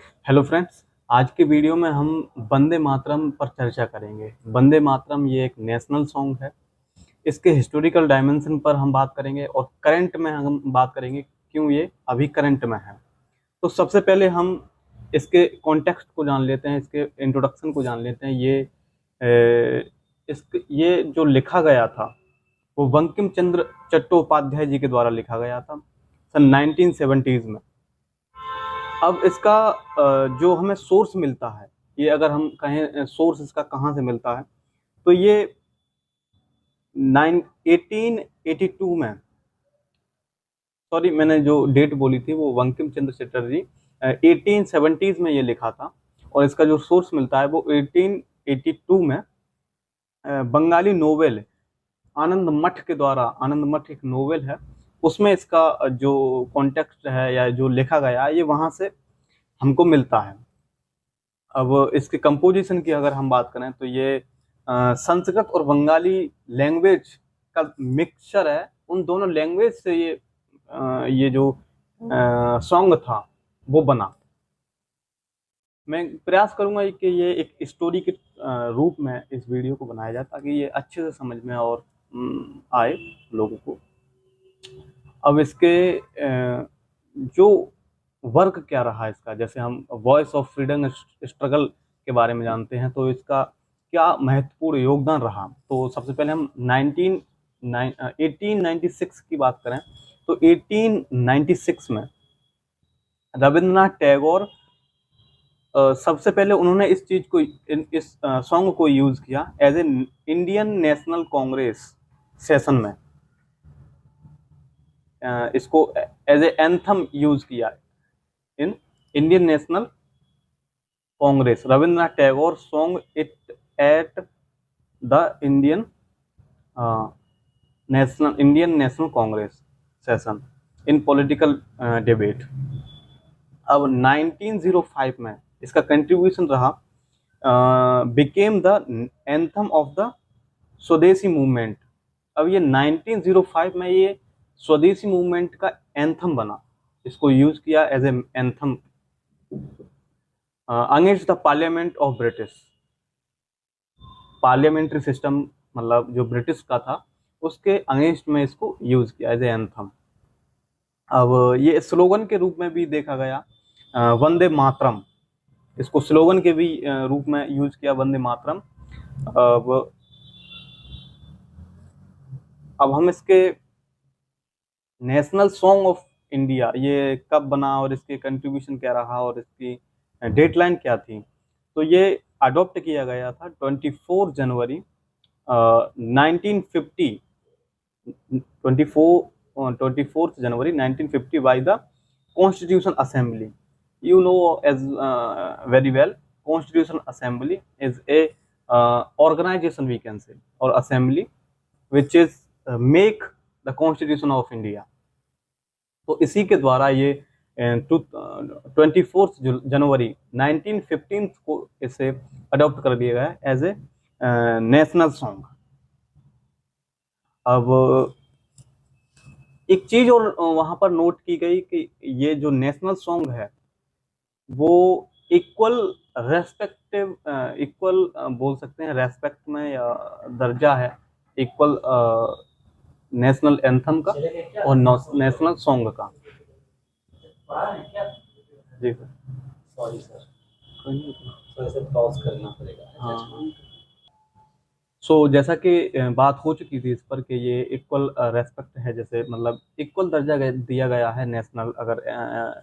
Hello friends. आज के video में हम वंदे मातरम पर चर्चा करेंगे। वंदे मातरम ये एक नेशनल सॉन्ग है। इसके हिस्टोरिकल डायमेंशन पर हम बात करेंगे और करंट में हम बात करेंगे क्यों ये अभी करंट में है। तो सबसे पहले हम इसके कॉन्टेक्स्ट को जान लेते हैं, इसके इंट्रोडक्शन को जान लेते हैं। ये जो लिखा गया था वो बंकिम चंद्र चट्टोपाध्याय जी के द्वारा लिखा गया था सन 1970s में। अब इसका जो हमें सोर्स मिलता है, ये अगर हम कहें सोर्स इसका कहाँ से मिलता है, तो ये 1882 में, सॉरी मैंने जो डेट बोली थी वो बंकिम चंद्र चटर्जी 1870s में ये लिखा था। और इसका जो सोर्स मिलता है वो 1882 में बंगाली नोवेल आनंद मठ के द्वारा, आनंद मठ एक नोवेल है, उसमें इसका जो कॉन्टेक्स्ट है या जो लिखा गया है ये वहाँ से हमको मिलता है। अब इसके कंपोजिशन की अगर हम बात करें तो ये संस्कृत और बंगाली लैंग्वेज का मिक्सचर है। उन दोनों लैंग्वेज से ये जो सॉन्ग था वो बना। मैं प्रयास करूंगा कि ये एक स्टोरी के रूप में इस वीडियो को बनाया जाए ताकि ये अच्छे से समझ में और आए लोगों को। अब इसके जो वर्क क्या रहा इसका, जैसे हम वॉइस ऑफ फ्रीडम स्ट्रगल के बारे में जानते हैं तो इसका क्या महत्वपूर्ण योगदान रहा। तो सबसे पहले हम 1896 की बात करें तो 1896 में रविंद्रनाथ टैगोर सबसे पहले उन्होंने इस चीज को, इस सॉन्ग को यूज किया as a Indian National Congress session में। इसको एज ए एंथम यूज किया in Indian National Congress. Rabindranath Tagore sang it at the Indian National Congress session in political debate. अब 1905 में इसका कंट्रीब्यूशन रहा, became the anthem of the Swadeshi movement. अब ये 1905 में ये स्वदेशी मूवमेंट का एंथम बना, इसको यूज किया as a anthem against the parliament of British. Parliamentary system मतलब जो ब्रिटिश का था उसके अगेंस्ट में इसको यूज किया एज ए एंथम। अब ये स्लोगन के रूप में भी देखा गया, वंदे मातरम, इसको स्लोगन के भी रूप में यूज किया वंदे मातरम। अब हम इसके नेशनल सॉन्ग ऑफ इंडिया ये कब बना और इसके कंट्रीब्यूशन क्या रहा और इसकी डेडलाइन क्या थी, तो ये अडॉप्ट किया गया था 24 जनवरी 1950, 24 जनवरी 1950 by the constitution assembly. You know as very well, Constitution Assembly is a organization we can say or assembly which is make the Constitution of India। तो इसी के द्वारा ये 24 जनवरी 1915 को इसे अडॉप्ट कर दिया गया एज ए नेशनल सॉन्ग। अब एक चीज और वहां पर नोट की गई कि ये जो नेशनल सॉन्ग है वो इक्वल रेस्पेक्टिव, इक्वल बोल सकते हैं रेस्पेक्ट में या दर्जा है, इक्वल नेशनल एंथम का और नेशनल सॉन्ग का। जी सर, सॉरी सर, थोड़ा सा पॉज करना पड़ेगा। हाँ। जैसा कि बात हो चुकी थी इस पर कि ये इक्वल रेस्पेक्ट है, जैसे मतलब इक्वल दर्जा दिया गया है नेशनल, अगर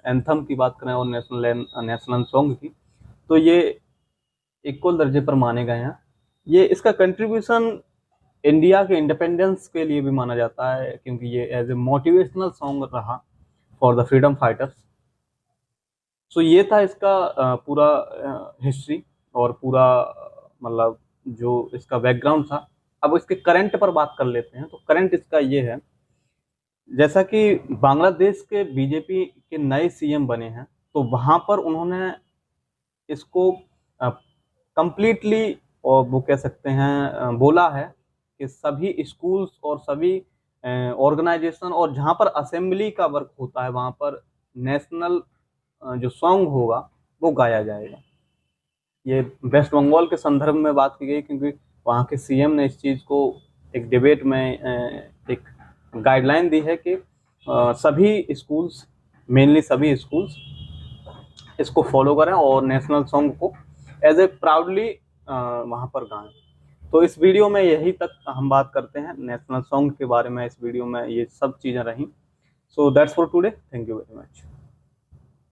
एंथम की बात करें और नेशनल सॉन्ग की, तो ये इक्वल दर्जे पर माने गए हैं। ये इसका कंट्रीब्यूशन इंडिया के इंडिपेंडेंस के लिए भी माना जाता है क्योंकि ये एज ए मोटिवेशनल सॉन्ग रहा फॉर द फ्रीडम फाइटर्स। ये था इसका पूरा हिस्ट्री और पूरा मतलब जो इसका बैकग्राउंड था। अब इसके करंट पर बात कर लेते हैं। तो करंट इसका ये है, जैसा कि बांग्लादेश के बीजेपी के नए सीएम बने हैं तो वहां पर उन्होंने इसको कंप्लीटली और वो कह सकते हैं बोला है कि सभी स्कूल्स और सभी ऑर्गेनाइजेशन और जहां पर असेंबली का वर्क होता है वहां पर नेशनल जो सॉन्ग होगा वो गाया जाएगा। ये वेस्ट बंगाल के संदर्भ में बात की गई, क्योंकि वहाँ के सीएम ने इस चीज़ को एक डिबेट में एक गाइडलाइन दी है कि सभी स्कूल्स, मेनली सभी स्कूल्स इसको फॉलो करें और नेशनल सॉन्ग को एज ए प्राउडली वहाँ पर गाएं। तो इस वीडियो में यही तक हम बात करते हैं नेशनल सॉन्ग के बारे में। इस वीडियो में ये सब चीज़ें रहीं। So that's for today, thank you very much.